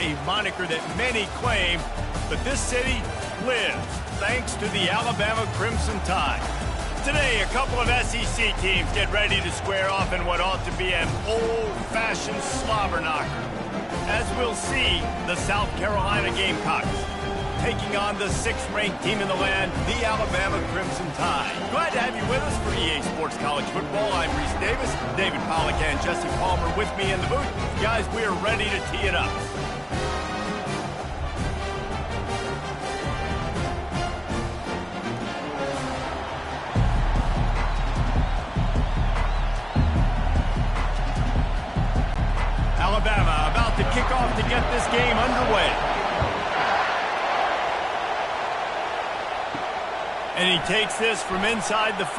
a moniker that many claim, but this city lives thanks to the Alabama Crimson Tide. Today, a couple of SEC teams get ready to square off in what ought to be an old-fashioned slobber knocker. As we'll see, the South Carolina Gamecocks taking on the 6th-ranked team in the land, the Alabama Crimson Tide. Glad to have you with us for EA Sports College Football. I'm Reese Davis, David Pollack and Jesse Palmer with me in the booth. Guys, we are ready to tee it up. Alabama about to kick off to get this game underway. And he takes this from inside the 5.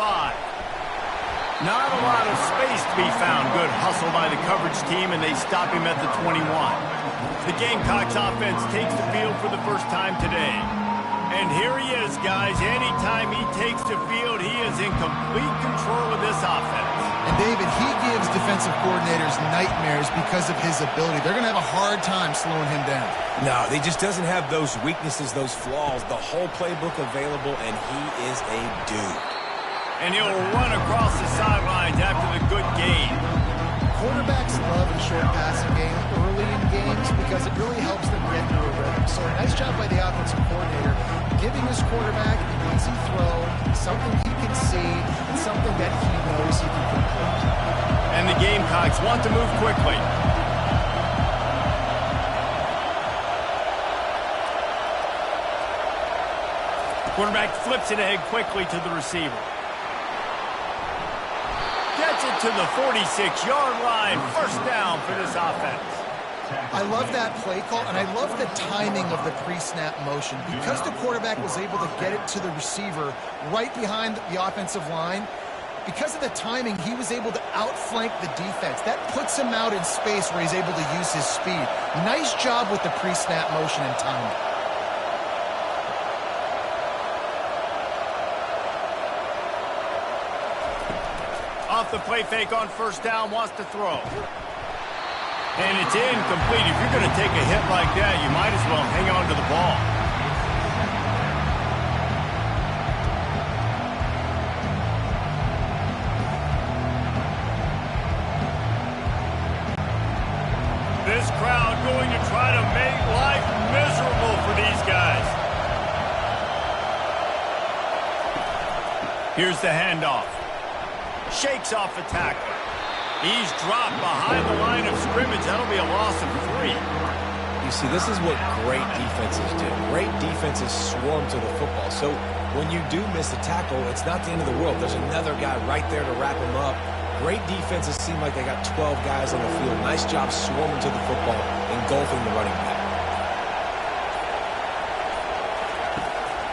Not a lot of space to be found. Good hustle by the coverage team, and they stop him at the 21. The Gamecocks offense takes the field for the first time today. And here he is, guys. Anytime he takes the field, he is in complete control of this offense. And David, he gives defensive coordinators nightmares because of his ability. They're going to have a hard time slowing him down. No, he just doesn't have those weaknesses, those flaws, the whole playbook available, and he is a dude. And he'll run across the sidelines after the good gain. Quarterbacks love a short passing game early in games because it really helps them get through a rhythm. So a nice job by the offensive coordinator giving his quarterback an easy throw, something he can see, and something that he knows he can complete. And the Gamecocks want to move quickly. Quarterback flips it ahead quickly to the receiver. Gets it to the 46-yard line. First down for this offense. I love that play call, and I love the timing of the pre-snap motion. Because the quarterback was able to get it to the receiver right behind the offensive line, because of the timing, he was able to outflank the defense. That puts him out in space where he's able to use his speed. Nice job with the pre-snap motion and timing. Off the play fake on first down, wants to throw. And it's incomplete. If you're going to take a hit like that, you might as well hang on to the ball. This crowd going to try to make life miserable for these guys. Here's the handoff. Shakes off the tackle. He's dropped behind the line of scrimmage. That'll be a loss of 3. You see, this is what great defenses do. Great defenses swarm to the football. So when you do miss a tackle, it's not the end of the world. There's another guy right there to wrap him up. Great defenses seem like they got 12 guys on the field. Nice job swarming to the football, engulfing the running back.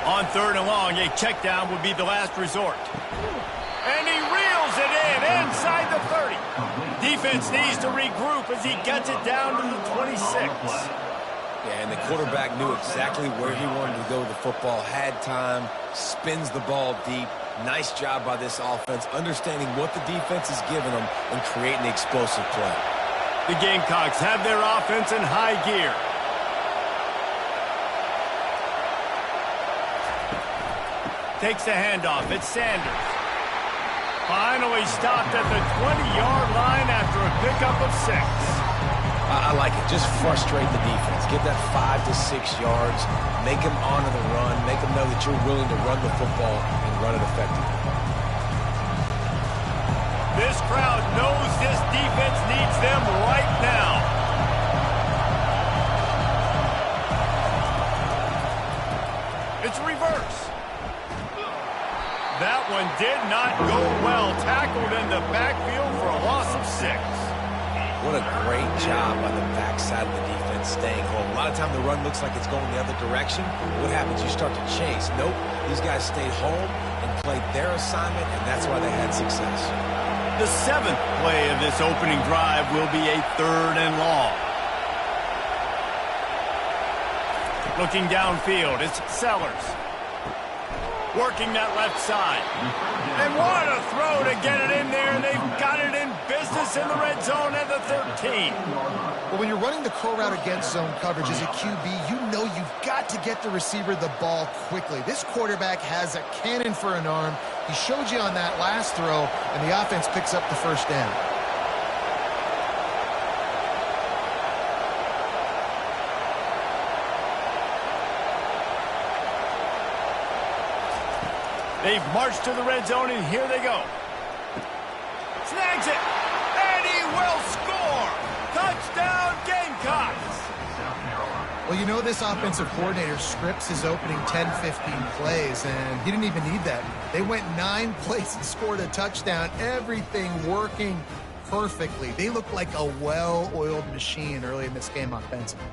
On 3rd and long, a check down would be the last resort. And he reels it in inside the 30. Defense needs to regroup as he gets it down to the 26. Yeah, and the quarterback knew exactly where he wanted to go with the football, had time, spins the ball deep. Nice job by this offense, understanding what the defense is giving them and creating the explosive play. The Gamecocks have their offense in high gear. Takes the handoff. It's Sanders. Finally stopped at the 20-yard line after a pickup of 6. I like it. Just frustrate the defense. Get that 5 to 6 yards. Make them honor the run. Make them know that you're willing to run the football and run it effectively. This crowd knows this defense needs them right now. It's reverse. That one did not go well. Tackled in the backfield for a loss of 6. What a great job by the backside of the defense staying home. A lot of time the run looks like it's going the other direction. What happens? You start to chase. Nope. These guys stayed home and played their assignment, and that's why they had success. The 7th play of this opening drive will be a 3rd and long. Looking downfield, it's Sellers. working that left side. And what a throw to get it in there. They've got it in business in the red zone at the 13. Well, when you're running the curl route against zone coverage as a QB, you know you've got to get the receiver the ball quickly. This quarterback has a cannon for an arm. He showed you on that last throw, and the offense picks up the first down. They've marched to the red zone, and here they go. Snags it, and he will score! Touchdown, Gamecocks! Well, you know this offensive coordinator scripts his opening 10, 15 plays, and he didn't even need that. They went 9 plays and scored a touchdown, everything working perfectly. They look like a well-oiled machine early in this game offensively.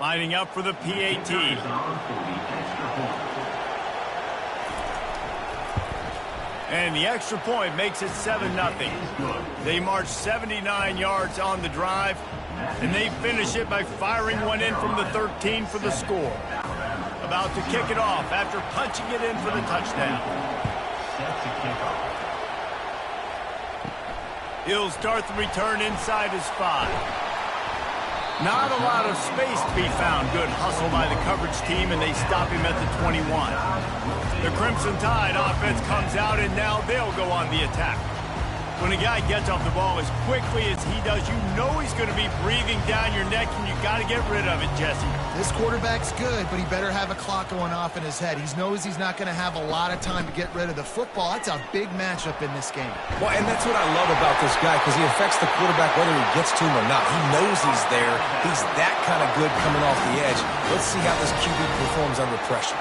Lining up for the PAT. And the extra point makes it 7-0. They march 79 yards on the drive, and they finish it by firing one in from the 13 for the score. About to kick it off after punching it in for the touchdown. He'll start the return inside his 5. Not a lot of space to be found. Good hustle by the coverage team, and they stop him at the 21. The Crimson Tide offense comes out, and now they'll go on the attack. When a guy gets off the ball as quickly as he does, you know he's going to be breathing down your neck, and you got to get rid of it, Jesse. This quarterback's good, but he better have a clock going off in his head. He knows he's not going to have a lot of time to get rid of the football. That's a big matchup in this game. Well, and that's what I love about this guy, because he affects the quarterback whether he gets to him or not. He knows he's there. He's that kind of good coming off the edge. Let's see how this QB performs under pressure.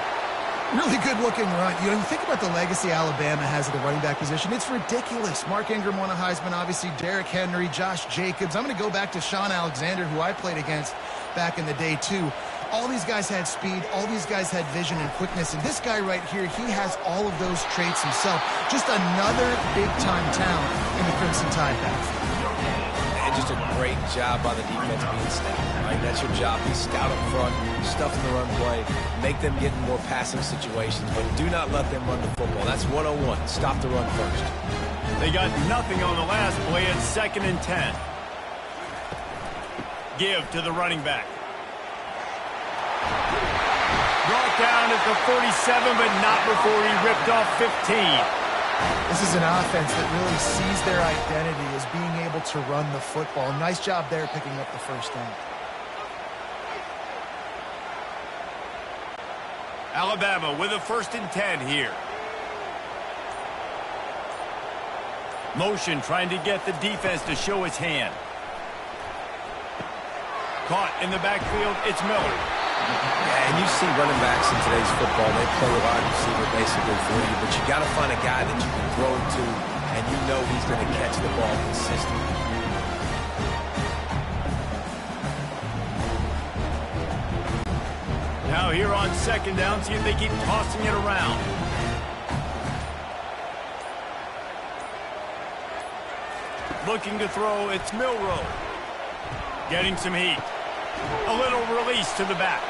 Really good-looking run. You know, you think about the legacy Alabama has at the running back position. It's ridiculous. Mark Ingram won a Heisman, obviously. Derrick Henry, Josh Jacobs. I'm going to go back to Sean Alexander, who I played against back in the day, too. All these guys had speed. All these guys had vision and quickness. And this guy right here, he has all of those traits himself. Just another big-time talent in the Crimson Tide backfield. Just a great job by the defense being stout. Right? That's your job. Be stout up front, stuff in the run play, make them get in more passing situations, but do not let them run the football. That's 101. Stop the run first. They got nothing on the last play. It's 2nd and 10. Give to the running back. Brought down at the 47, but not before he ripped off 15. This is an offense that really sees their identity as being able to run the football. Nice job there picking up the first down. Alabama with a 1st and 10 here. Motion trying to get the defense to show its hand. Caught in the backfield, it's Miller. Yeah, and you see running backs in today's football, they play a wide receiver basically for you, but you got to find a guy that you can throw it to, and you know he's going to catch the ball consistently. Now here on 2nd down, see if they keep tossing it around. Looking to throw, it's Milroe. Getting some heat. A little release to the back.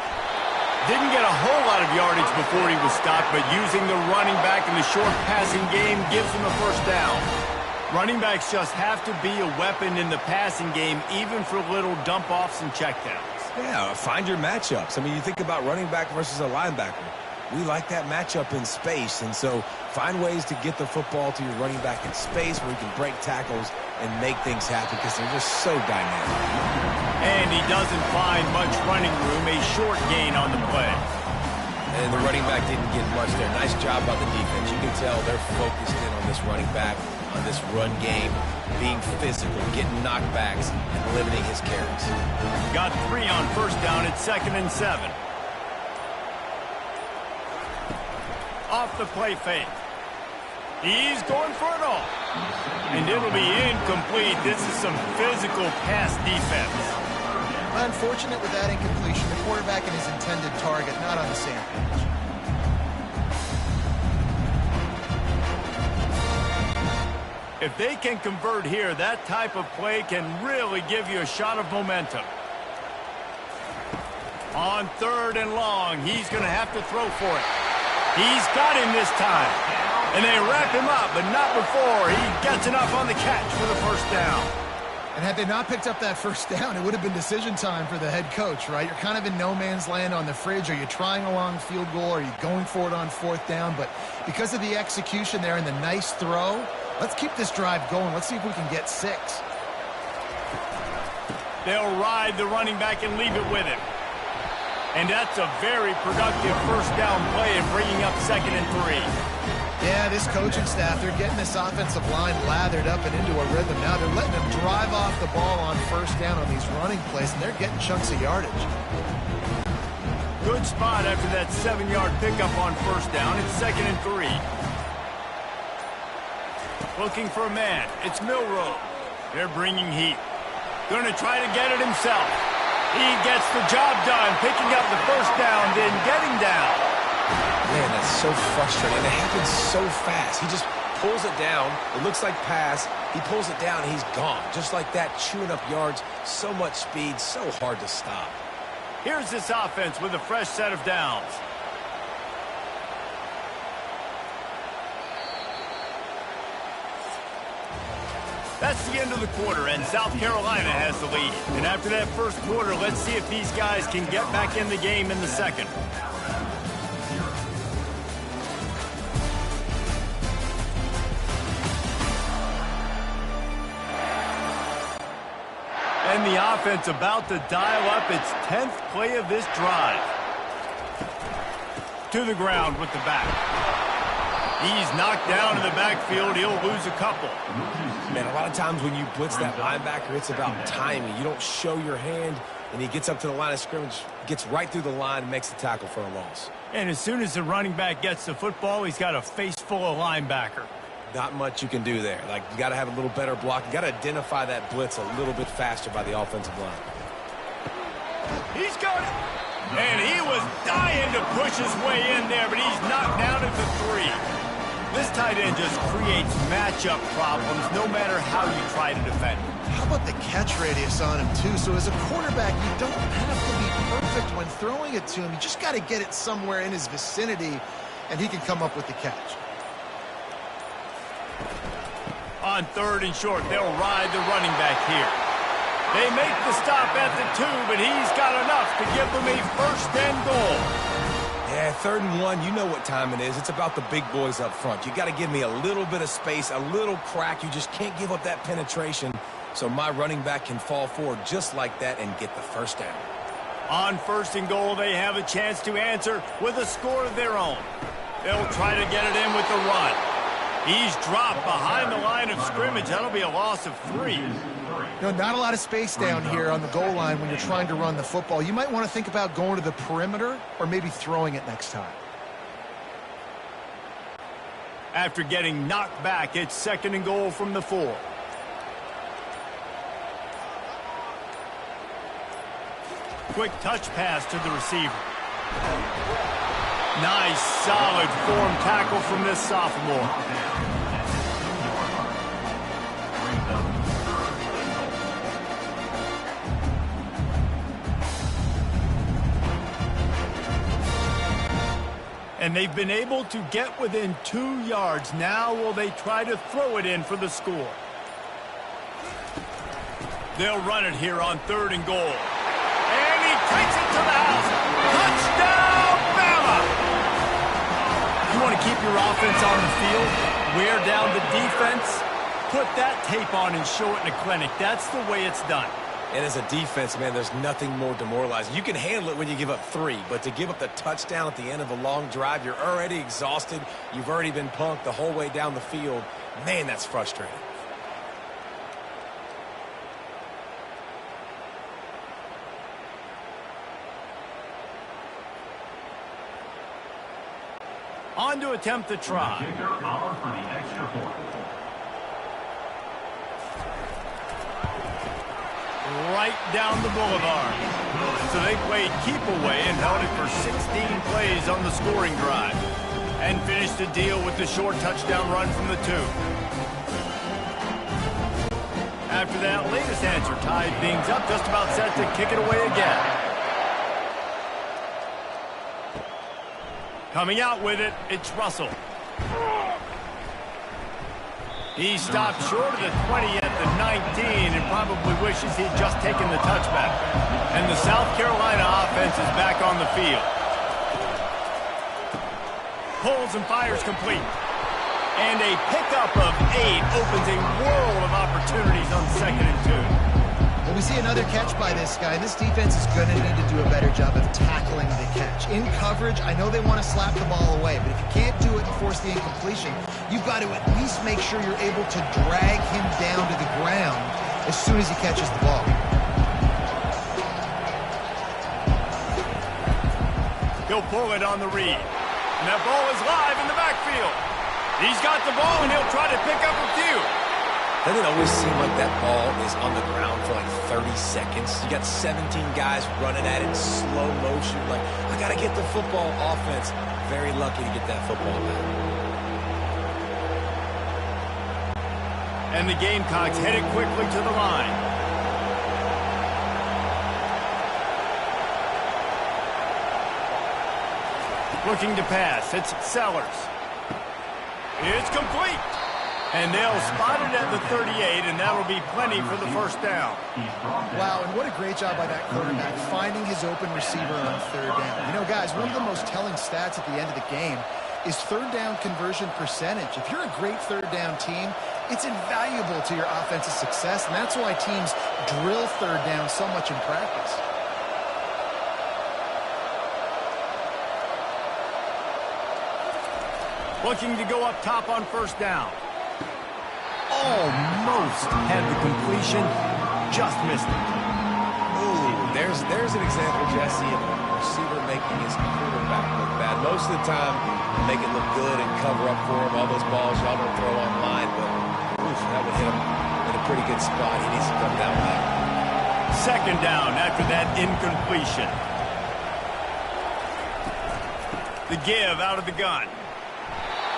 Didn't get a whole lot of yardage before he was stopped, but using the running back in the short passing game gives him a 1st down. Running backs just have to be a weapon in the passing game, even for little dump-offs and checkdowns. Yeah, find your matchups. I mean, you think about running back versus a linebacker. We like that matchup in space, and so find ways to get the football to your running back in space where he can break tackles and make things happen because they're just so dynamic. And he doesn't find much running room, a short gain on the play. And the running back didn't get much there. Nice job by the defense. You can tell they're focused in on this running back, on this run game, being physical, getting knockbacks, and limiting his carries. Got 3 on 1st down at 2nd and 7. Off the play fake. He's going for it all. And it'll be incomplete. This is some physical pass defense. Unfortunate with that incompletion. The quarterback and his intended target not on the same page. If they can convert here, that type of play can really give you a shot of momentum. On 3rd and long, he's going to have to throw for it. He's got him this time. And they wrap him up, but not before he gets enough on the catch for the first down. And had they not picked up that first down, it would have been decision time for the head coach, right? You're kind of in no man's land on the fridge. Are you trying a long field goal? Are you going for it on 4th down? But because of the execution there and the nice throw, let's keep this drive going. Let's see if we can get 6. They'll ride the running back and leave it with him. And that's a very productive first down play and bringing up 2nd and 3. Yeah, this coaching staff, they're getting this offensive line lathered up and into a rhythm now. They're letting them drive off the ball on 1st down on these running plays, and they're getting chunks of yardage. Good spot after that 7-yard pickup on 1st down. It's 2nd and 3. Looking for a man. It's Milroe. They're bringing heat. Going to try to get it himself. He gets the job done, picking up the first down, then getting down. Man, that's so frustrating. And it happens so fast. He just pulls it down. It looks like pass. He pulls it down, and he's gone. Just like that, chewing up yards. So much speed, so hard to stop. Here's this offense with a fresh set of downs. That's the end of the quarter, and South Carolina has the lead. And after that first quarter, let's see if these guys can get back in the game in the second. And the offense about to dial up its 10th play of this drive. To the ground with the back. He's knocked down in the backfield. He'll lose a couple. Man, a lot of times when you blitz that linebacker, it's about timing. You don't show your hand, and he gets up to the line of scrimmage, gets right through the line, and makes the tackle for a loss. And as soon as the running back gets the football, he's got a face full of linebacker. Not much you can do there. Like, you got to have a little better block. You got to identify that blitz a little bit faster by the offensive line. He's got it. And he was dying to push his way in there, but he's knocked down at the 3. This tight end just creates matchup problems no matter how you try to defend him. How about the catch radius on him, too? So as a quarterback, you don't have to be perfect when throwing it to him. You just got to get it somewhere in his vicinity, and he can come up with the catch. On 3rd and short, they'll ride the running back here. They make the stop at the 2, but he's got enough to give them a 1st and goal. Yeah, 3rd and 1, you know what time it is. It's about the big boys up front. You got to give me a little bit of space, a little crack. You just can't give up that penetration so my running back can fall forward just like that and get the first down. On 1st and goal, they have a chance to answer with a score of their own. They'll try to get it in with the run. He's dropped behind the line of scrimmage. That'll be a loss of 3. You know, not a lot of space down here on the goal line when you're trying to run the football. You might want to think about going to the perimeter or maybe throwing it next time. After getting knocked back, it's 2nd and goal from the 4. Quick touch pass to the receiver. Nice, solid form tackle from this sophomore. And they've been able to get within 2 yards. Now will they try to throw it in for the score? They'll run it here on 3rd and goal. And he takes it to the house. Touchdown, Bama! You want to keep your offense on the field? Wear down the defense? Put that tape on and show it in a clinic. That's the way it's done. And as a defense, man, there's nothing more demoralizing. You can handle it when you give up 3, but to give up the touchdown at the end of a long drive, you're already exhausted. You've already been punked the whole way down the field. Man, that's frustrating. On to attempt the try. right down the boulevard. So they played keep away and held it for 16 plays on the scoring drive and finished the deal with the short touchdown run from the 2. After that latest answer tied things up, just about set to kick it away again. Coming out with it, it's Russell. He stopped short of the 20 at the 19 and probably wishes he'd just taken the touchback. And the South Carolina offense is back on the field. Pulls and fires complete. And a pickup of 8 opens a world of opportunities on 2nd and 2. Well, we see another catch by this guy. This defense is going to need to do a better job of tackling the catch. In coverage, I know they want to slap the ball away, but if you can't do it and force the incompletion, you've got to at least make sure you're able to drag him down to the ground as soon as he catches the ball. He'll pull it on the read. And that ball is live in the backfield. He's got the ball, and he'll try to pick up a few. Doesn't it always seem like that ball is on the ground for like 30 seconds? You got 17 guys running at it in slow motion. Like, I got to get the football. Offense, very lucky to get that football back. And the Gamecocks headed quickly to the line. Looking to pass. It's Sellers. It's complete. And they'll spot it at the 38, and that'll be plenty for the first down. Wow, and what a great job by that quarterback, finding his open receiver on 3rd down. You know, guys, one of the most telling stats at the end of the game is 3rd down conversion percentage. If you're a great 3rd down team, it's invaluable to your offensive success, and that's why teams drill 3rd down so much in practice. Looking to go up top on 1st down. Almost had the completion, just missed it. Ooh, there's an example, Jesse, of a receiver making his quarterback look bad. Most of the time, make it look good and cover up for him. All those balls y'all don't throw online, but oof, that would hit him in a pretty good spot. He needs to come down back. 2nd down after that incompletion. The give out of the gun.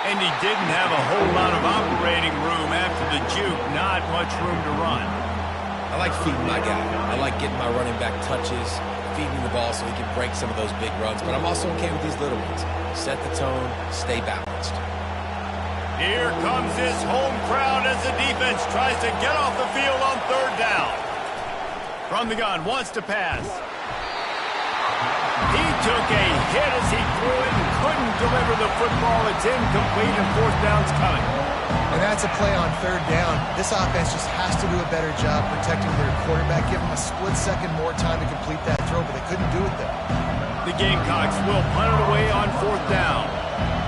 And he didn't have a whole lot of operating room after the juke. Not much room to run. I like feeding my guy. I like getting my running back touches, feeding the ball so he can break some of those big runs. But I'm also okay with these little ones. Set the tone, stay balanced. Here comes this home crowd as the defense tries to get off the field on 3rd down. From the gun, wants to pass. He took a hit as he threw it and couldn't deliver the football. It's incomplete and 4th down's coming. And that's a play on 3rd down. This offense just has to do a better job protecting their quarterback. Give them a split second more time to complete that throw, but they couldn't do it there. The Gamecocks will punt it away on 4th down.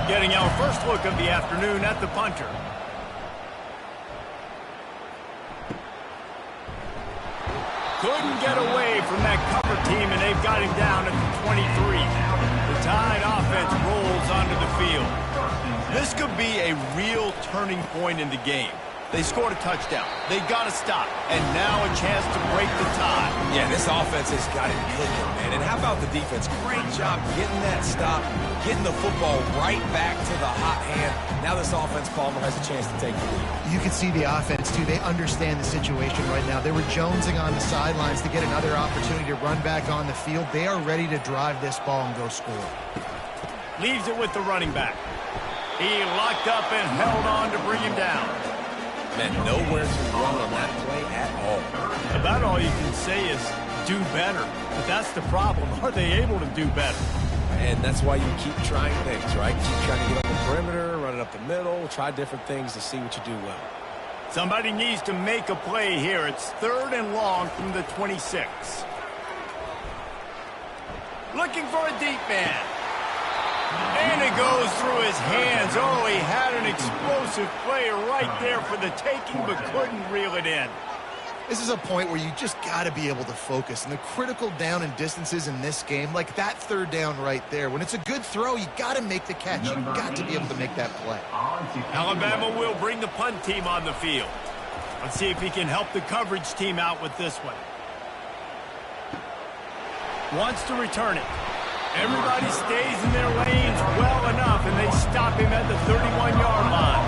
Getting our first look of the afternoon at the punter. Couldn't get away from that cover team, and they've got him down at the 23. The Tide offense rolls onto the field. This could be a real turning point in the game. They scored a touchdown. They got to stop. And now a chance to break the tie. Yeah, this offense has got it cooking, man. And how about the defense? Great job getting that stop, getting the football right back to the hot hand. Now this offense, Palmer, has a chance to take the lead. You can see the offense, too. They understand the situation right now. They were jonesing on the sidelines to get another opportunity to run back on the field. They are ready to drive this ball and go score. Leaves it with the running back. He locked up and held on to bring him down. Man, nowhere to run on that play at all. About all you can say is do better. But that's the problem. Are they able to do better? And that's why you keep trying things, right? Keep trying to get on the perimeter, run it up the middle, try different things to see what you do well. Somebody needs to make a play here. It's 3rd and long from the 26. Looking for a deep man. And it goes through his hands. Oh, he had an explosive play right there for the taking, but couldn't reel it in. This is a point where you just got to be able to focus. And the critical down and distances in this game, like that 3rd down right there, when it's a good throw, you got to make the catch. You've got to be able to make that play. Alabama will bring the punt team on the field. Let's see if he can help the coverage team out with this one. wants to return it. Everybody stays in their lanes well enough, and they stop him at the 31-yard line.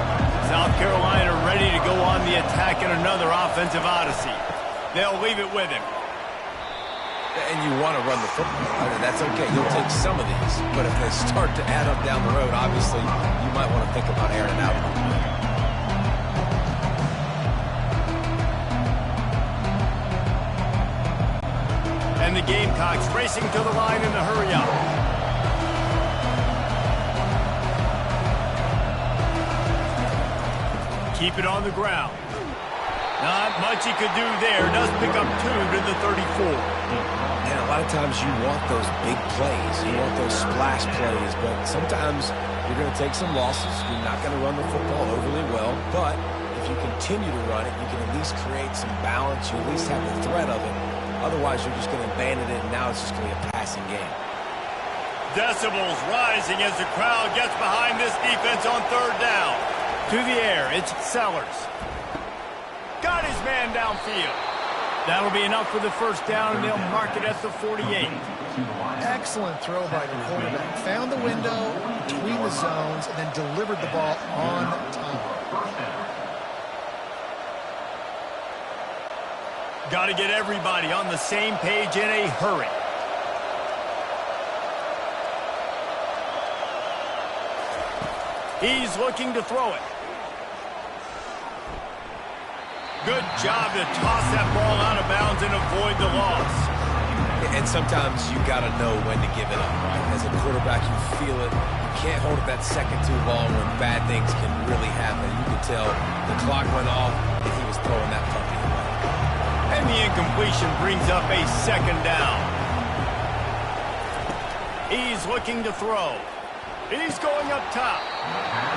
South Carolina ready to go on the attack in another offensive odyssey. They'll leave it with him. And you want to run the football. I mean, that's okay. You'll take some of these. But if they start to add up down the road, obviously, you might want to think about airing it out. And the Gamecocks racing to the line in the hurry-up. Keep it on the ground. Not much he could do there. Does pick up 2 to the 34. And a lot of times you want those big plays. You want those splash plays. But sometimes you're going to take some losses. You're not going to run the football overly well. But if you continue to run it, you can at least create some balance. You at least have the threat of it. Otherwise, you're just going to abandon it, and now it's just going to be a passing game. Decibels rising as the crowd gets behind this defense on third down. To the air, it's Sellers. Got his man downfield. That'll be enough for the first down, and they'll mark it at the 48. Excellent throw by the quarterback. Found the window between the zones and then delivered the ball on time. Got to get everybody on the same page in a hurry. He's looking to throw it. Good job to toss that ball out of bounds and avoid the loss. And sometimes you got to know when to give it up, right? As a quarterback, you feel it. You can't hold it that second too long when bad things can really happen. You could tell the clock went off and he was throwing that puppy away. And the incompletion brings up a second down. He's looking to throw. He's going up top.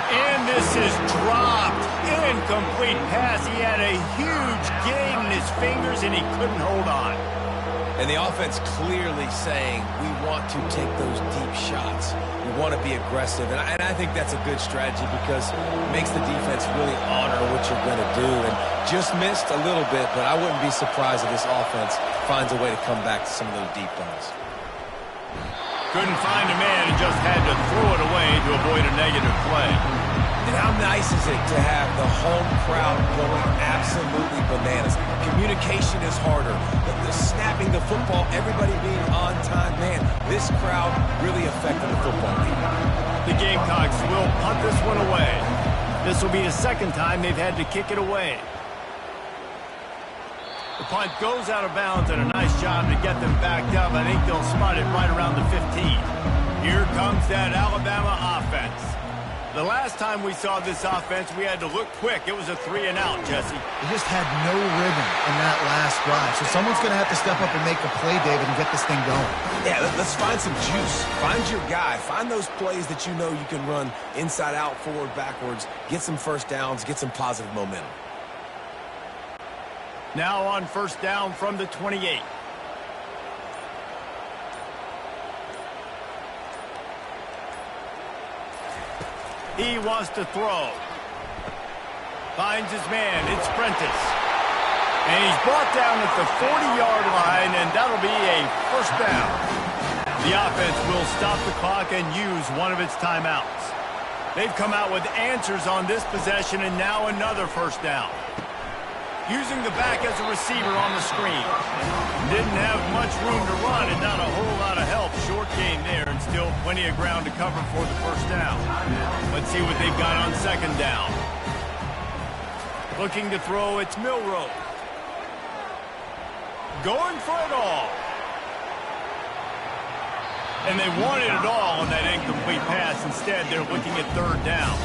And this is dropped. Incomplete pass. He had a huge gain in his fingers, and he couldn't hold on. And the offense clearly saying, we want to take those deep shots. We want to be aggressive. And I think that's a good strategy because it makes the defense really honor what you're going to do. And just missed a little bit, but I wouldn't be surprised if this offense finds a way to come back to some of those deep balls. Couldn't find a man and just had to throw it away to avoid a negative play. And how nice is it to have the home crowd going absolutely bananas? Communication is harder. The snapping the football, everybody being on time. Man, this crowd really affected the football team. The Gamecocks will punt this one away. This will be the second time they've had to kick it away. The punt goes out of bounds, and a nice job to get them backed up. I think they'll spot it right around the 15. Here comes that Alabama offense. The last time we saw this offense, we had to look quick. It was a 3-and-out, Jesse. They just had no rhythm in that last drive. So someone's going to have to step up and make a play, David, and get this thing going. Yeah, let's find some juice. Find your guy. Find those plays that you know you can run inside out, forward, backwards. Get some first downs. Get some positive momentum. Now on first down from the 28. He wants to throw. Finds his man. It's Prentice. And he's brought down at the 40-yard line, and that'll be a first down. The offense will stop the clock and use one of its timeouts. They've come out with answers on this possession, and now another first down. Using the back as a receiver on the screen. Didn't have much room to run and not a whole lot of help. Short gain there and still plenty of ground to cover for the first down. Let's see what they've got on second down. Looking to throw, it's Milroe. Going for it all. And they wanted it all on that incomplete pass. Instead, they're looking at third down.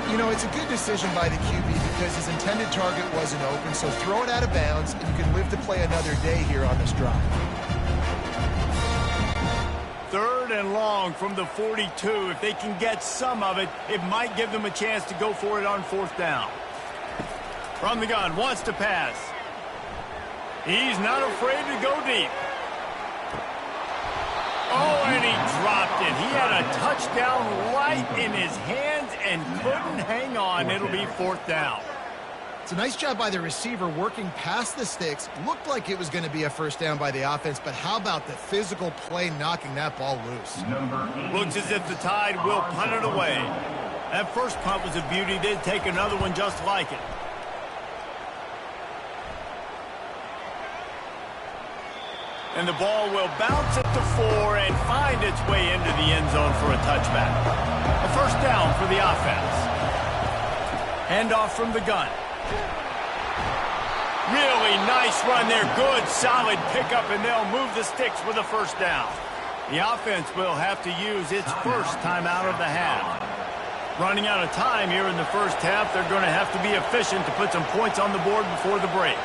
You know, it's a good decision by the QB because his intended target wasn't open, so throw it out of bounds, and you can live to play another day here on this drive. Third and long from the 42. If they can get some of it, it might give them a chance to go for it on fourth down. From the gun, wants to pass. He's not afraid to go deep. Oh, and he dropped it. He had a touchdown right in his hands and couldn't hang on. It'll be fourth down. It's a nice job by the receiver working past the sticks. Looked like it was going to be a first down by the offense, but how about the physical play knocking that ball loose? Looks as if the Tide will punt it away. That first punt was a beauty. They'd take another one just like it. And the ball will bounce at the 4 and find its way into the end zone for a touchback. A first down for the offense. Handoff from the gun. Really nice run there. Good, solid pickup, and they'll move the sticks with a first down. The offense will have to use its first timeout of the half. Running out of time here in the first half, they're going to have to be efficient to put some points on the board before the break.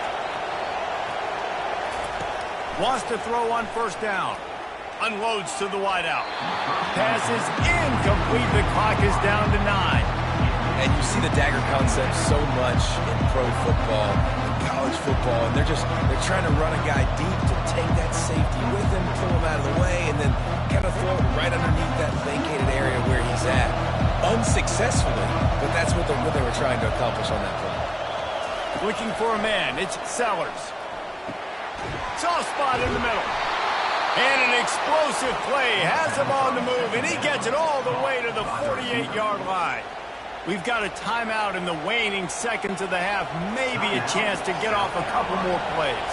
Wants to throw on first down. Unloads to the wideout. Pass is incomplete. The clock is down to 9. And you see the dagger concept so much in pro football, in college football, and they're trying to run a guy deep to take that safety with him, pull him out of the way, and then kind of throw it right underneath that vacated area where he's at. Unsuccessfully, but that's what they were trying to accomplish on that play. Looking for a man. It's Sellers. Soft spot in the middle. And an explosive play. Has him on the move, and he gets it all the way to the 48-yard line. We've got a timeout in the waning seconds of the half. Maybe a chance to get off a couple more plays.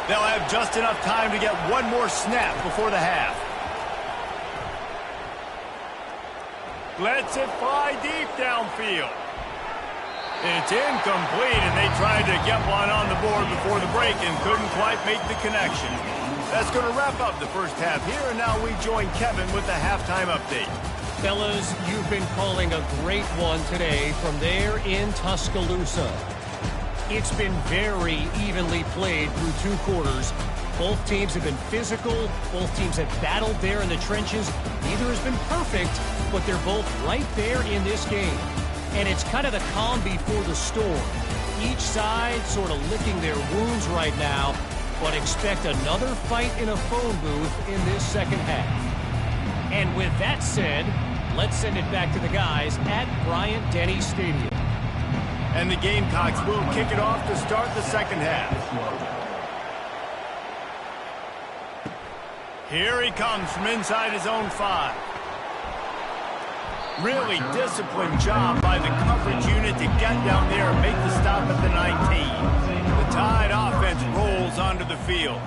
They'll have just enough time to get one more snap before the half. Lets it fly deep downfield. It's incomplete, and they tried to get one on the board before the break and couldn't quite make the connection. That's going to wrap up the first half here, and now we join Kevin with the halftime update. Fellas, you've been calling a great one today from there in Tuscaloosa. It's been very evenly played through 2 quarters. Both teams have been physical. Both teams have battled there in the trenches. Neither has been perfect, but they're both right there in this game. And it's kind of the calm before the storm. Each side sort of licking their wounds right now, but expect another fight in a phone booth in this second half. And with that said, let's send it back to the guys at Bryant-Denny Stadium. And the Gamecocks will kick it off to start the second half. Here he comes from inside his own 5. Really disciplined job by the coverage unit to get down there and make the stop at the 19. The Tide offense rolls onto the field.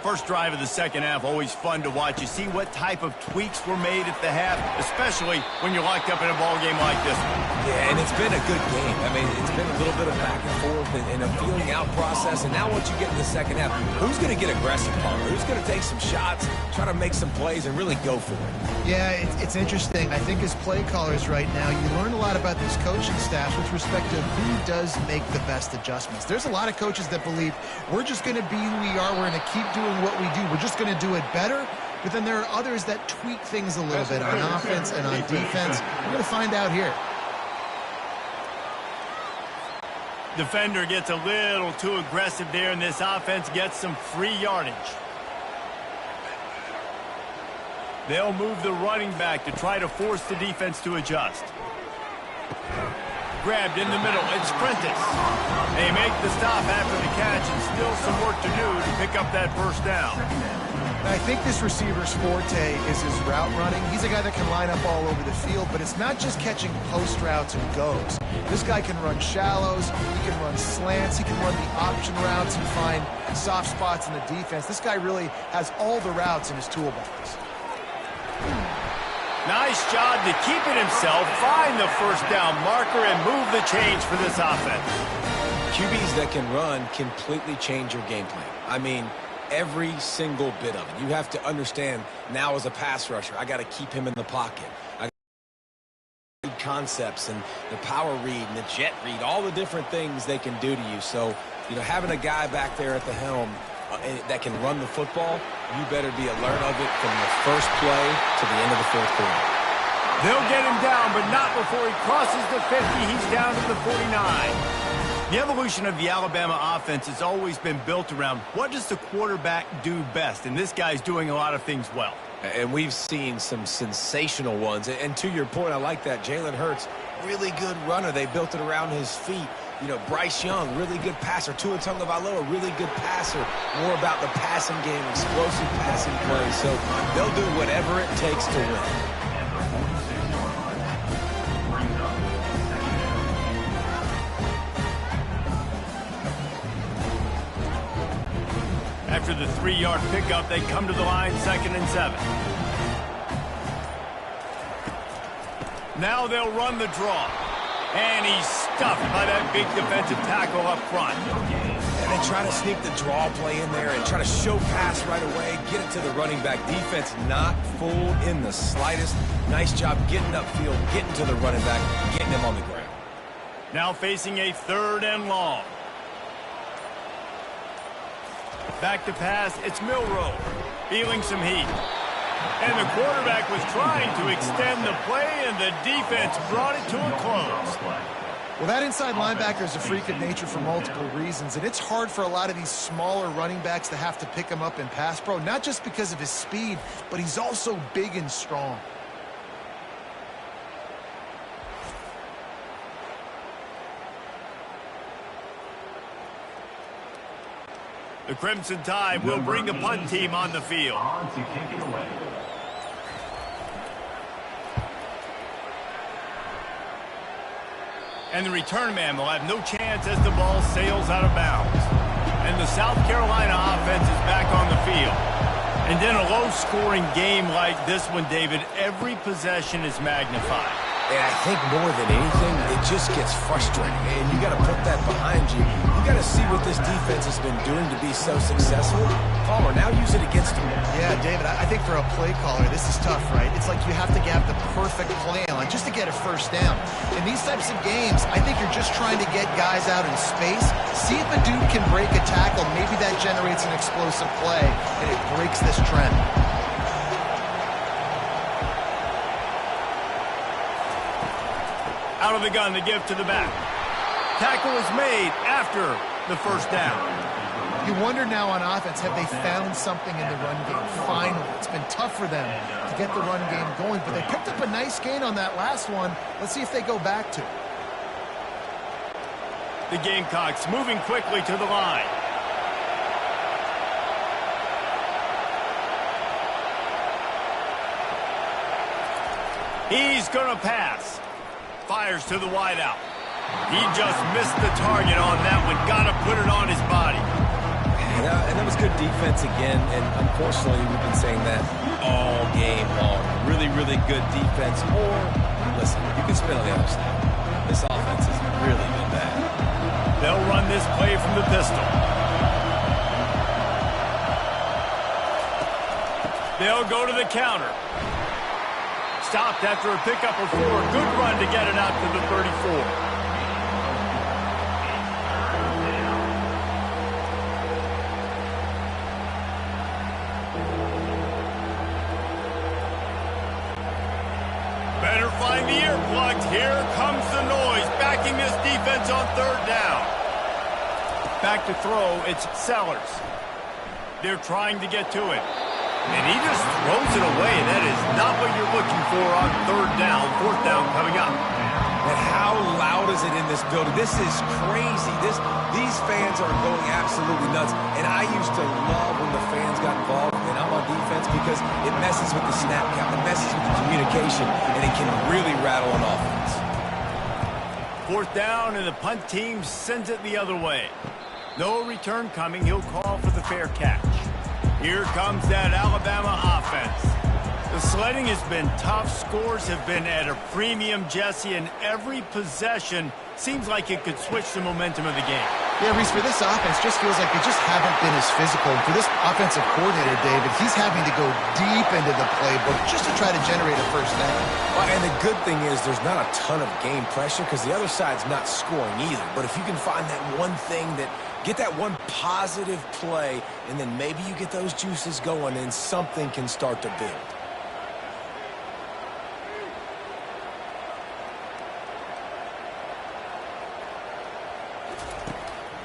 First drive of the second half, always fun to watch. You see what type of tweaks were made at the half, especially when you're locked up in a ball game like this one. Yeah, and it's been a good game. I mean, it's been a little bit of back and forth and a feeling out process. And now once you get in the second half, who's going to get aggressive, Palmer? Who's going to take some shots, try to make some plays, and really go for it? Yeah, it's interesting. I think as play callers right now, you learn a lot about these coaching staffs with respect to who does make the best adjustments. There's a lot of coaches that believe we're just going to be who we are. We're going to keep doing what we do. We're just going to do it better. But then there are others that tweak things a little bit on offense and on defense. We're going to find out here. Defender gets a little too aggressive there, and this offense gets some free yardage. They'll move the running back to try to force the defense to adjust. Grabbed in the middle. It's Prentice. They make the stop after the catch, and still some work to do to pick up that first down. I think this receiver's forte is his route running. He's a guy that can line up all over the field, but it's not just catching post routes and goes. This guy can run shallows, he can run slants, he can run the option routes and find soft spots in the defense. This guy really has all the routes in his toolbox. Nice job to keep it himself, find the first down marker, and move the change for this offense. QBs that can run completely change your game plan. I mean, every single bit of it. You have to understand now as a pass rusher, I got to keep him in the pocket. I got concepts and the power read and the jet read, all the different things they can do to you. So, you know, having a guy back there at the helm that can run the football, you better be alert of it from the first play to the end of the fourth quarter. They'll get him down, but not before he crosses the 50. He's down to the 49. The evolution of the Alabama offense has always been built around what does the quarterback do best, and this guy's doing a lot of things well. And we've seen some sensational ones. And to your point, I like that. Jalen Hurts, really good runner. They built it around his feet. You know, Bryce Young, really good passer. Tua Tagovailoa, really good passer. More about the passing game, explosive passing plays. So they'll do whatever it takes to win. After the 3-yard pickup, they come to the line, 2nd and 7. Now they'll run the draw. And he's stuffed by that big defensive tackle up front. And they try to sneak the draw play in there and try to show pass right away, get it to the running back. Defense not fooled in the slightest. Nice job getting upfield, getting to the running back, getting him on the ground. Now facing a 3rd and long. Back to pass, it's Milroe, feeling some heat. And the quarterback was trying to extend the play, and the defense brought it to a close. Well, that inside linebacker is a freak of nature for multiple reasons, and it's hard for a lot of these smaller running backs to have to pick him up in pass pro, not just because of his speed, but he's also big and strong. The Crimson Tide will bring the punt team on the field. And the return man will have no chance as the ball sails out of bounds. And the South Carolina offense is back on the field. And in a low-scoring game like this one, David, every possession is magnified. And I think more than anything, it just gets frustrating. And you got to put that behind you. You got to see what this defense has been doing to be so successful. Palmer, now use it against him. Yeah, David, I think for a play caller, this is tough, right? It's like you have to have the perfect play on just to get a first down. In these types of games, I think you're just trying to get guys out in space, see if a dude can break a tackle. Maybe that generates an explosive play, and it breaks this trend. Out of the gun, the give to the back. Tackle is made after the first down. You wonder now on offense, have they found something in the run game? Finally, it's been tough for them to get the run game going, but they picked up a nice gain on that last one. Let's see if they go back to it. The Gamecocks moving quickly to the line. He's going to pass. Fires to the wideout. He just missed the target on that one. Got to put it on his body. And that was good defense again. And unfortunately, we've been saying that all game long. Really, really good defense. Or, listen, you can spin on the other side. This offense has really been bad. They'll run this play from the pistol. They'll go to the counter. Stopped after a pickup of 4. Good run to get it out to the 34. Better find the earplugs. Here comes the noise, backing this defense on 3rd down. Back to throw, it's Sellers. They're trying to get to it. And he just throws it away. That is not what you're looking for on 3rd down. 4th down coming up. And how loud is it in this building? This is crazy. These fans are going absolutely nuts. And I used to love when the fans got involved and I'm on defense because it messes with the snap count. It messes with the communication. And it can really rattle an offense. 4th down and the punt team sends it the other way. No return coming. He'll call for the fair catch. Here comes that Alabama offense. The sledding has been tough. Scores have been at a premium, Jesse, and every possession seems like it could switch the momentum of the game. Yeah, Reese, for this offense, just feels like they just haven't been as physical. And for this offensive coordinator, David, he's having to go deep into the playbook just to try to generate a first down. Well, and the good thing is there's not a ton of game pressure because the other side's not scoring either. But if you can find that one thing get that one positive play, and then maybe you get those juices going and something can start to build.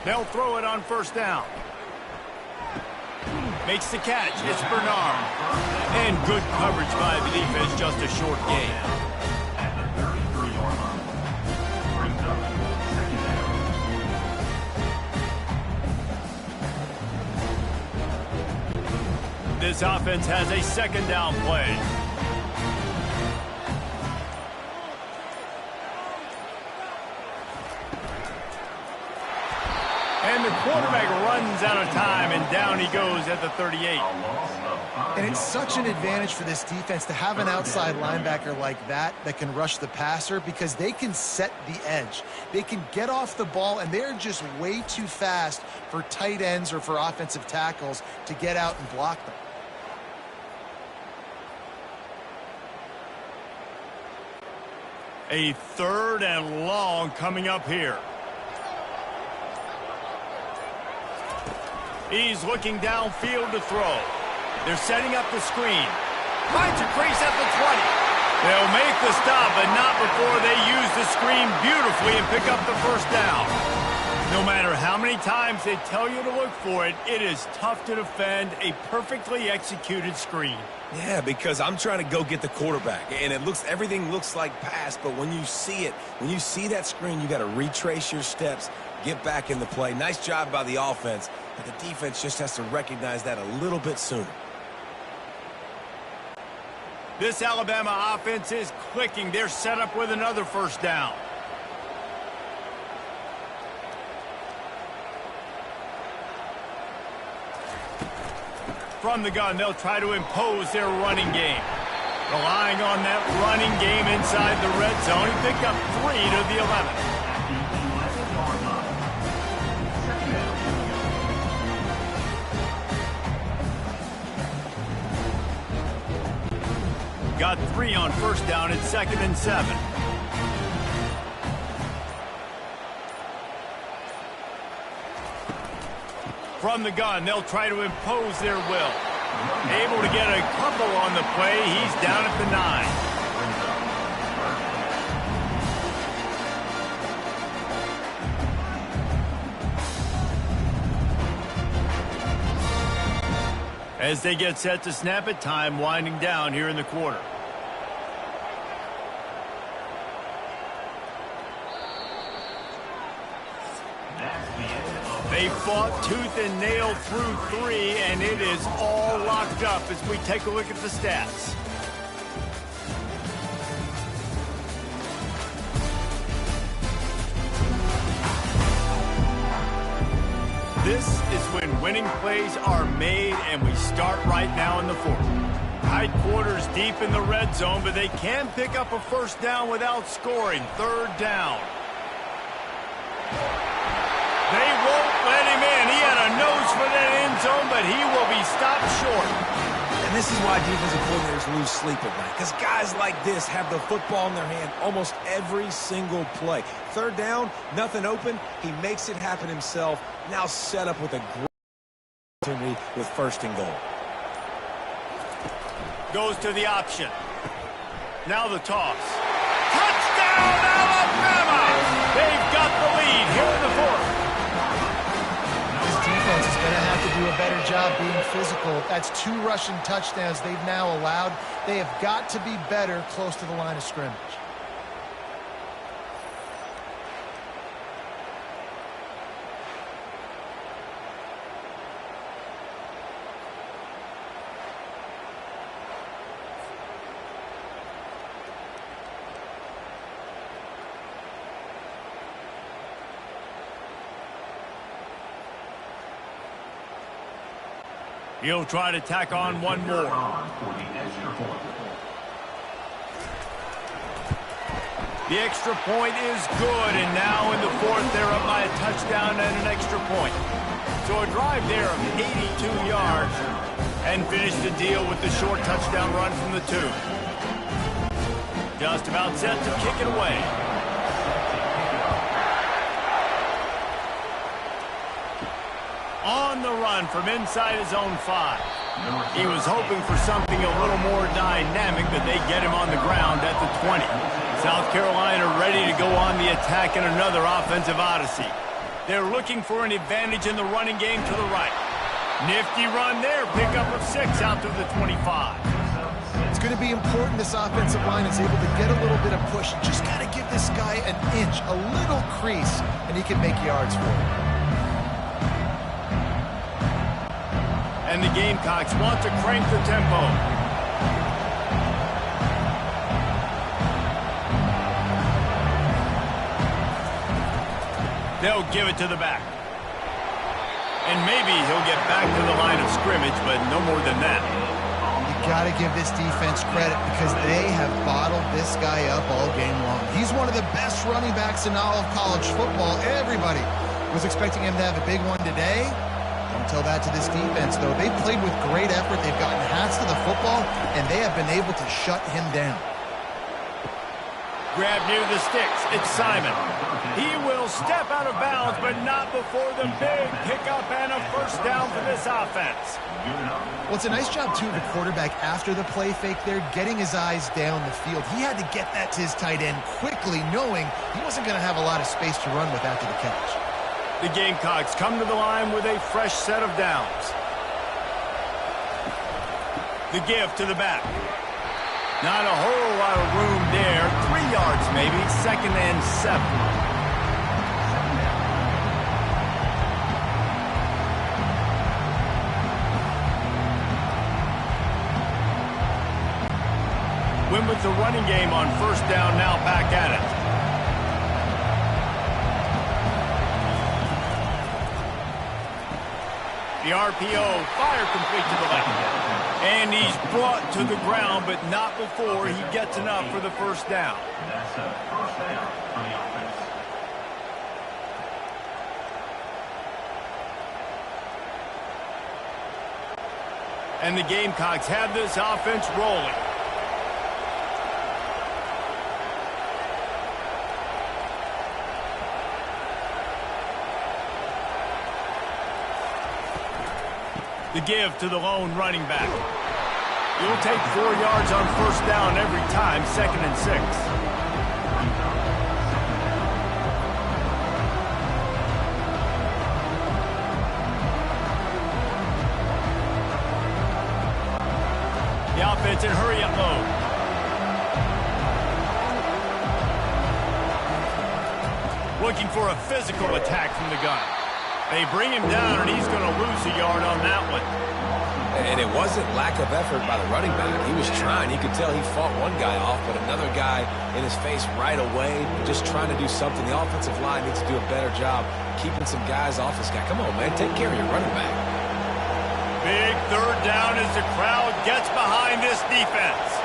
They'll throw it on 1st down. Makes the catch. It's Bernard. And good coverage by the defense, just a short gain. this offense has a second down play. And the quarterback runs out of time, and down he goes at the 38. And it's such an advantage for this defense to have an outside linebacker like that can rush the passer, because they can set the edge. They can get off the ball, and they're just way too fast for tight ends or for offensive tackles to get out and block them. A 3rd and long coming up here. He's looking downfield to throw. They're setting up the screen. Finds a crease at the 20. They'll make the stop, but not before they use the screen beautifully and pick up the first down. No matter how many times they tell you to look for it, it is tough to defend a perfectly executed screen. Yeah, because I'm trying to go get the quarterback, and everything looks like pass, but when you see it, when you see that screen, you got to retrace your steps, get back in the play. Nice job by the offense, but the defense just has to recognize that a little bit sooner. This Alabama offense is clicking. They're set up with another first down. From the gun, they'll try to impose their running game. Relying on that running game inside the red zone. He picked up 3 to the 11. Got 3 on first down at 2nd and 7. From the gun, they'll try to impose their will. Able to get a couple on the play. He's down at the 9. As they get set to snap it, time winding down here in the quarter. They fought tooth and nail through 3, and it is all locked up as we take a look at the stats. This is when winning plays are made, and we start right now in the 4th. Tight quarters deep in the red zone, but they can pick up a first down without scoring. 3rd down. They won't let him in. He had a nose for that end zone, but he will be stopped short. And this is why defensive coordinators lose sleep at night, because guys like this have the football in their hand almost every single play. 3rd down, nothing open. He makes it happen himself. Now set up with a great opportunity with 1st and goal. Goes to the option. Now the toss. Touchdown, Alabama! They've got the lead here in the 4th. Defense is going to have to do a better job being physical. That's 2 rushing touchdowns they've now allowed. They have got to be better close to the line of scrimmage. He'll try to tack on one more. The extra point is good, and now in the 4th, they're up by a touchdown and an extra point. So a drive there of 82 yards, and finish the deal with the short touchdown run from the 2. Just about set to kick it away. On the run from inside his own 5. He was hoping for something a little more dynamic, but they get him on the ground at the 20. South Carolina ready to go on the attack in another offensive odyssey. They're looking for an advantage in the running game to the right. Nifty run there, pickup of 6 out to the 25. It's going to be important this offensive line is able to get a little bit of push. Just got to give this guy an inch, a little crease, and he can make yards for it. And the Gamecocks want to crank the tempo. They'll give it to the back. And maybe he'll get back to the line of scrimmage, but no more than that. You got to give this defense credit because they have bottled this guy up all game long. He's one of the best running backs in all of college football. Everybody was expecting him to have a big one today. Don't tell that to this defense, though. They played with great effort. They've gotten hats to the football, and they have been able to shut him down. Grab near the sticks. It's Simon. He will step out of bounds, but not before the big pickup and a first down for this offense. Well, it's a nice job, too, of the quarterback after the play fake there, getting his eyes down the field. He had to get that to his tight end quickly, knowing he wasn't going to have a lot of space to run with after the catch. The Gamecocks come to the line with a fresh set of downs. The give to the back. Not a whole lot of room there. 3 yards maybe. 2nd and 7. Win with the running game on first down, now back at it. The RPO, fire complete to the left. And he's brought to the ground, but not before he gets enough for the first down. That's a first down on the offense. And the Gamecocks have this offense rolling. The give to the lone running back. You'll take 4 yards on first down every time, 2nd and 6. The offense in hurry-up mode. Looking for a physical attack from the gun. They bring him down, and he's going to lose a yard on that one. And it wasn't lack of effort by the running back. He was trying. You could tell he fought one guy off, but another guy in his face right away, just trying to do something. The offensive line needs to do a better job keeping some guys off this guy. Come on, man. Take care of your running back. Big third down as the crowd gets behind this defense.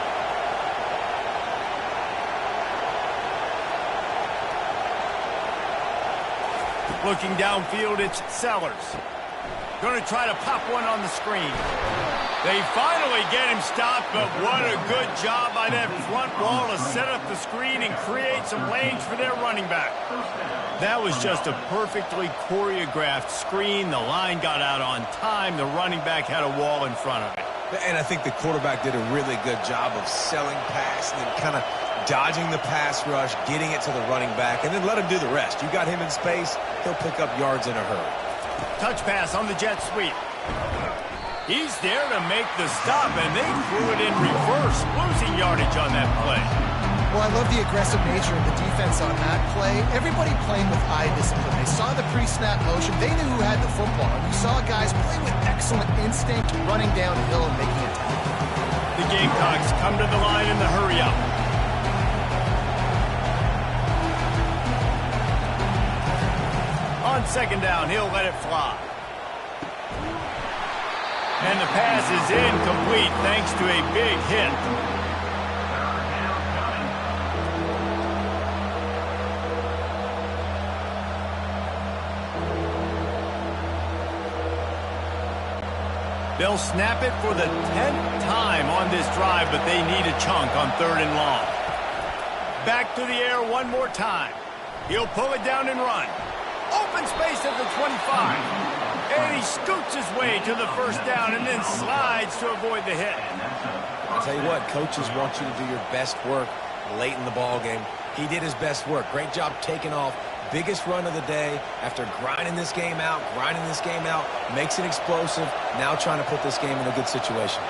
Looking downfield, it's Sellers. Going to try to pop one on the screen. They finally get him stopped, but what a good job by that front wall to set up the screen and create some lanes for their running back. That was just a perfectly choreographed screen. The line got out on time. The running back had a wall in front of it. And I think the quarterback did a really good job of selling pass and then kind of dodging the pass rush, getting it to the running back, and then let him do the rest. You got him in space, he'll pick up yards in a hurry. Touch pass on the jet sweep. He's there to make the stop, and they threw it in reverse, losing yardage on that play. Well, I love the aggressive nature of the defense on that play. Everybody playing with eye discipline. They saw the pre-snap motion. They knew who had the football. You saw guys play with excellent instinct, running downhill and making a tackle. The Gamecocks come to the line in the hurry-up. On second down, he'll let it fly. And the pass is incomplete thanks to a big hit. They'll snap it for the 10th time on this drive, but they need a chunk on 3rd and long. Back to the air one more time. He'll pull it down and run. Open space at the 25. And he scoots his way to the first down and then slides to avoid the hit. I'll tell you what, coaches want you to do your best work late in the ball game. He did his best work. Great job taking off. Biggest run of the day after grinding this game out, makes it explosive, now trying to put this game in a good situation.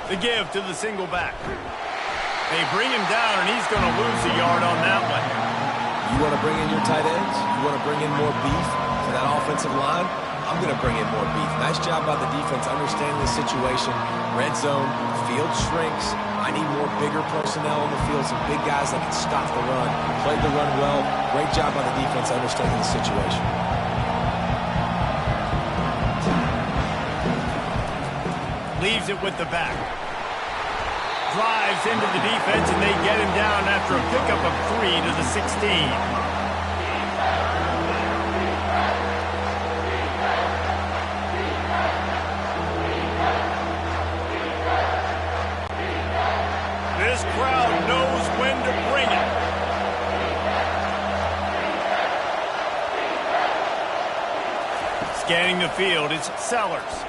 The give to the single back. They bring him down, and he's going to lose a yard on that one. You want to bring in your tight ends? You want to bring in more beef for that offensive line? I'm going to bring in more beef. Nice job by the defense understanding the situation. Red zone, field shrinks. I need more bigger personnel on the field, some big guys that can stop the run. Played the run well. Great job by the defense understanding the situation. Leaves it with the back. Drives into the defense, and they get him down after a pickup of 3 to the 16. This crowd knows when to bring it. Scanning the field, it's Sellers.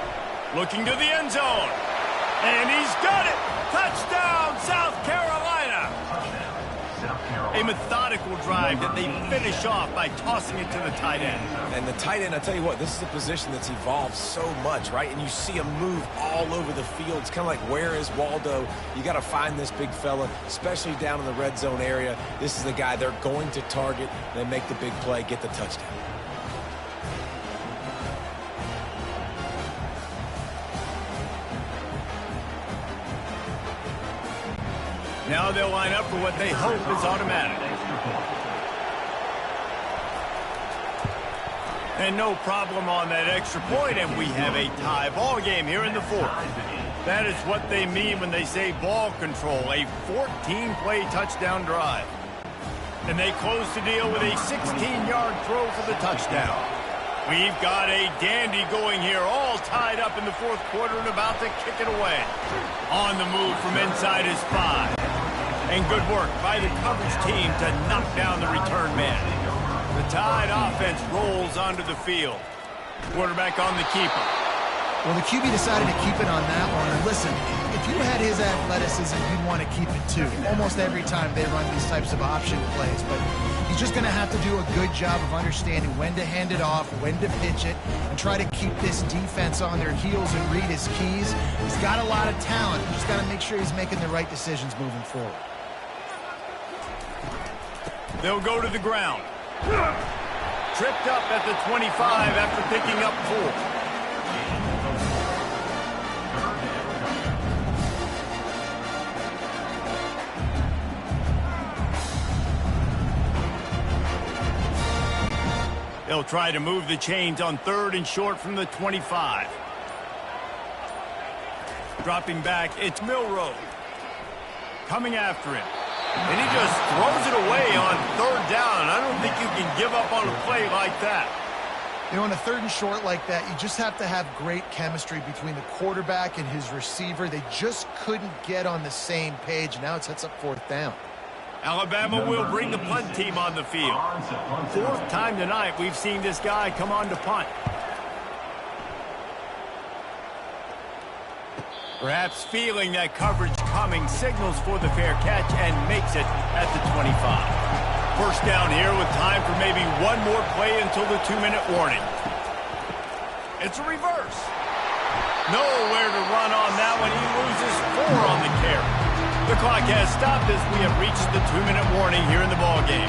Looking to the end zone. And he's got it! Touchdown, South Carolina! A methodical drive that they finish off by tossing it to the tight end. And the tight end, I tell you what, this is a position that's evolved so much, right? And you see him move all over the field. It's kind of like, where is Waldo? You got to find this big fella, especially down in the red zone area. This is the guy they're going to target. They make the big play, get the touchdown. Now they'll line up for what they hope is automatic. And no problem on that extra point, and we have a tie ball game here in the fourth. That is what they mean when they say ball control, a 14-play touchdown drive. And they close the deal with a 16-yard throw for the touchdown. We've got a dandy going here, all tied up in the fourth quarter and about to kick it away. On the move from inside his 5. And good work by the coverage team to knock down the return man. The Tide offense rolls onto the field. Quarterback on the keeper. Well, the QB decided to keep it on that one. And listen, if you had his athleticism, you'd want to keep it too. Almost every time they run these types of option plays. But he's just going to have to do a good job of understanding when to hand it off, when to pitch it, and try to keep this defense on their heels and read his keys. He's got a lot of talent. He's just got to make sure he's making the right decisions moving forward. They'll go to the ground. Tripped up at the 25 after picking up 4. They'll try to move the chains on 3rd and short from the 25. Dropping back, it's Milroe. Coming after him. And he just throws it away on 3rd down. I don't think you can give up on a play like that. You know, on a 3rd and short like that, you just have to have great chemistry between the quarterback and his receiver. They just couldn't get on the same page. Now it sets up 4th down. Alabama will bring the punt team on the field. 4th time tonight we've seen this guy come on to punt. Perhaps feeling that coverage coming, signals for the fair catch and makes it at the 25. First down here with time for maybe one more play until the 2-minute warning. It's a reverse. Nowhere to run on that one. He loses 4 on the carry. The clock has stopped as we have reached the 2-minute warning here in the ballgame.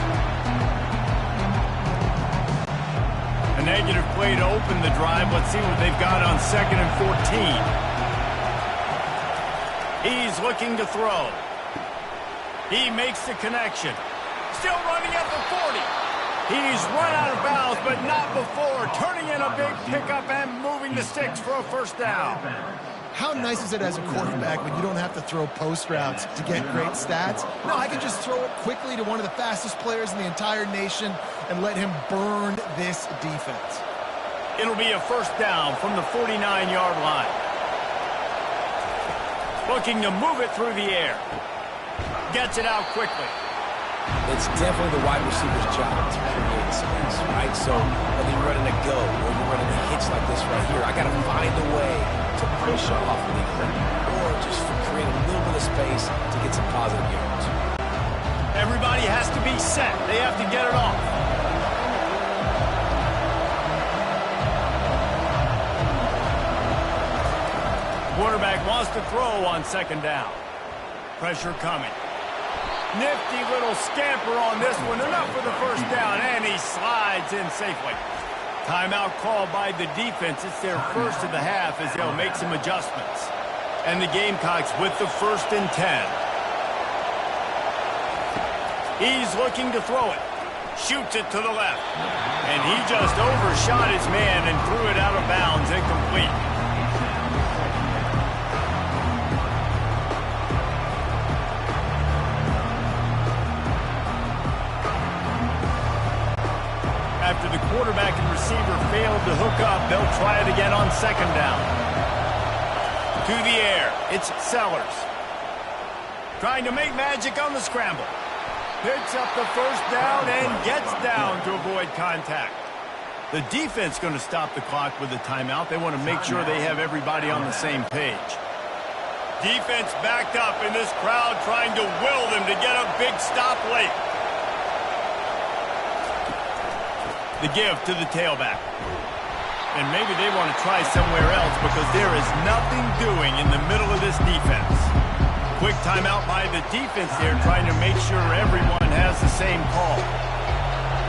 A negative play to open the drive. Let's see what they've got on 2nd and 14. He's looking to throw. He makes the connection. Still running at the 40. He's run out of bounds, but not before. Turning in a big pickup and moving the sticks for a first down. How nice is it as a quarterback when you don't have to throw post routes to get great stats? No, I can just throw it quickly to one of the fastest players in the entire nation and let him burn this defense. It'll be a first down from the 49-yard line. Looking to move it through the air. Gets it out quickly. It's definitely the wide receiver's job to create space, right? So whether you're running a go or you're running a hitch like this right here, I got to find a way to push off leader or just create a little bit of space to get some positive yards. Everybody has to be set. They have to get it off. Quarterback wants to throw on 2nd down. Pressure coming. Nifty little scamper on this one. Enough for the first down, and he slides in safely. Timeout called by the defense. It's their first of the half as they'll make some adjustments. And the Gamecocks with the 1st and 10. He's looking to throw it. Shoots it to the left. And he just overshot his man and threw it out of bounds, incomplete. After the quarterback and receiver failed to hook up, they'll try it again on 2nd down. To the air, it's Sellers. Trying to make magic on the scramble. Picks up the 1st down and gets down to avoid contact. The defense going to stop the clock with a timeout. They want to make sure they have everybody on the same page. Defense backed up in this crowd trying to will them to get a big stop late. The give to the tailback. And maybe they want to try somewhere else because there is nothing doing in the middle of this defense. Quick timeout by the defense there, trying to make sure everyone has the same call.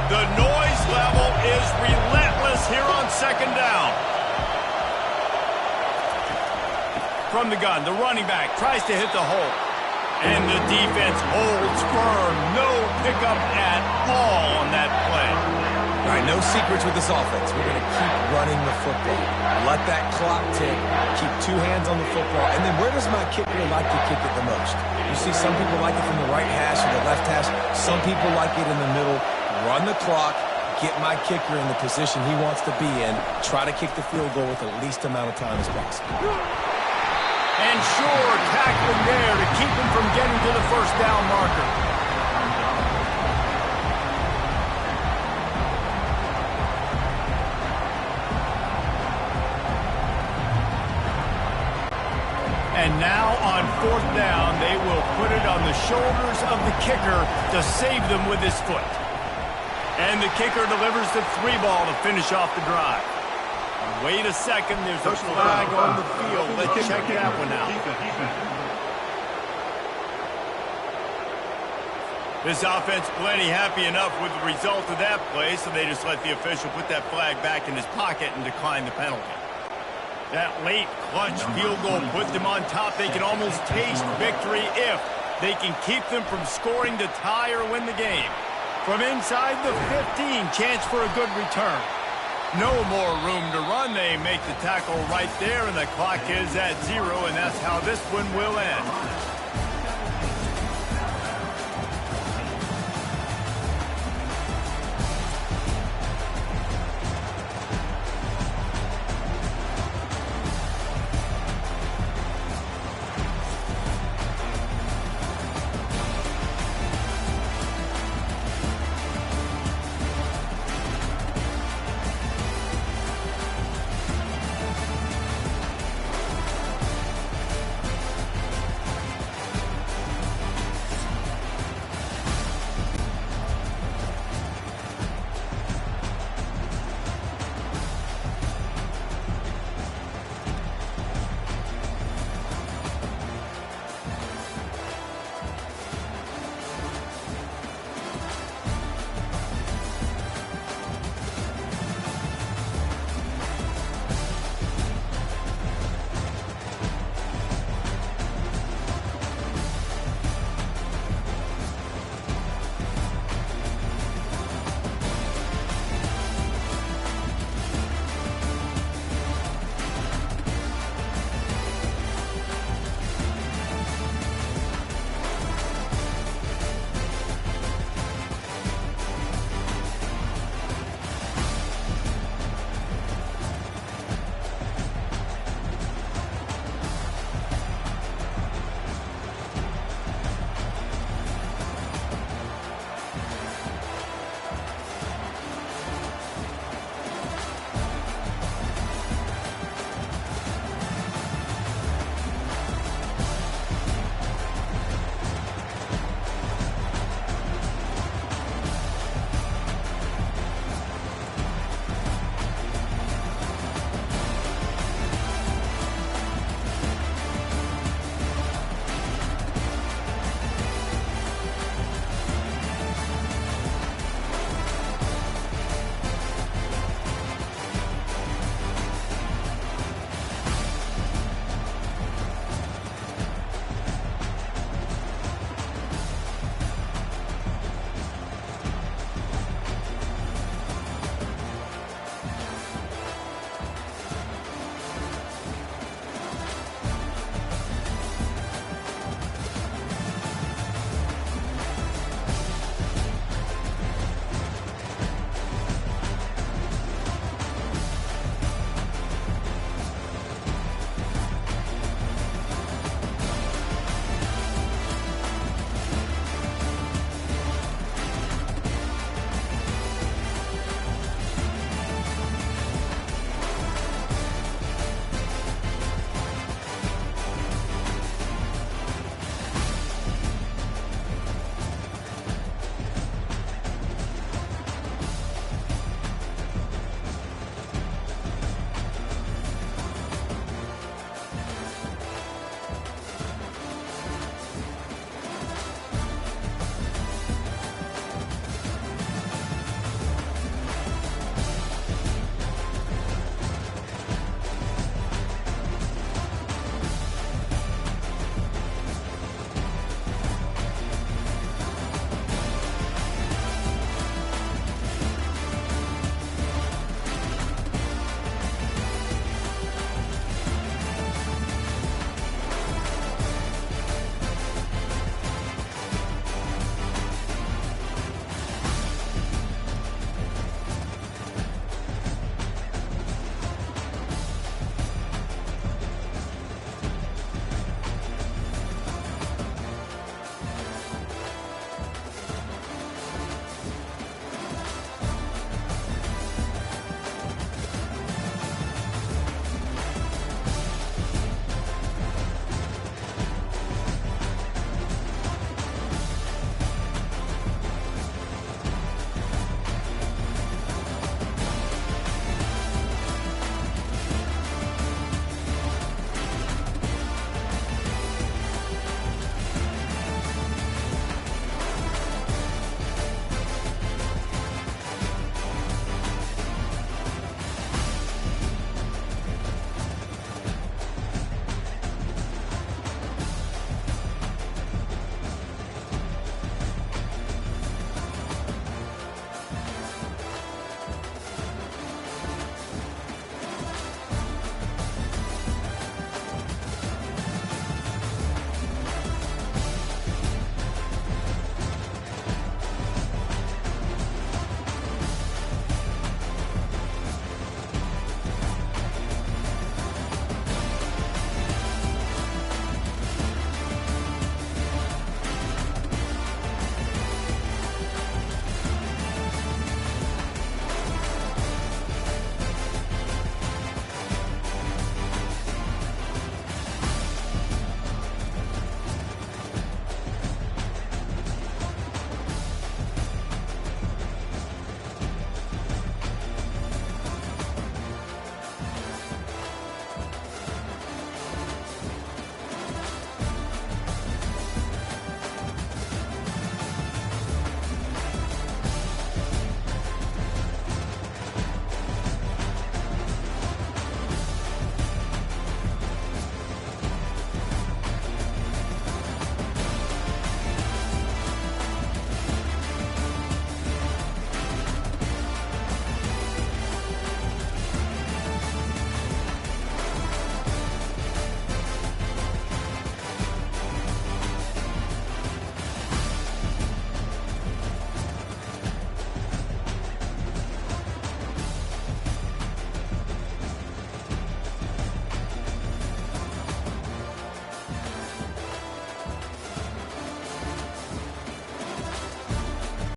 The noise level is relentless here on 2nd down. From the gun, the running back tries to hit the hole. And the defense holds firm. No pickup at all on that play. All right, no secrets with this offense. We're going to keep running the football. Let that clock tick. Keep 2 hands on the football. And then where does my kicker like to kick it the most? You see some people like it from the right hash or the left hash. Some people like it in the middle. Run the clock. Get my kicker in the position he wants to be in. Try to kick the field goal with the least amount of time as possible. And sure, tackling there to keep him from getting to the 1st down marker. And now on 4th down, they will put it on the shoulders of the kicker to save them with his foot. And the kicker delivers the 3 ball to finish off the drive. Wait a second, there's a flag on the field. Let's check that one out. This offense plenty happy enough with the result of that play, so they just let the official put that flag back in his pocket and decline the penalty. That late clutch field goal put them on top. They can almost taste victory if they can keep them from scoring to tie or win the game. From inside the 15, chance for a good return. No more room to run. They make the tackle right there, and the clock is at 0, and that's how this one will end.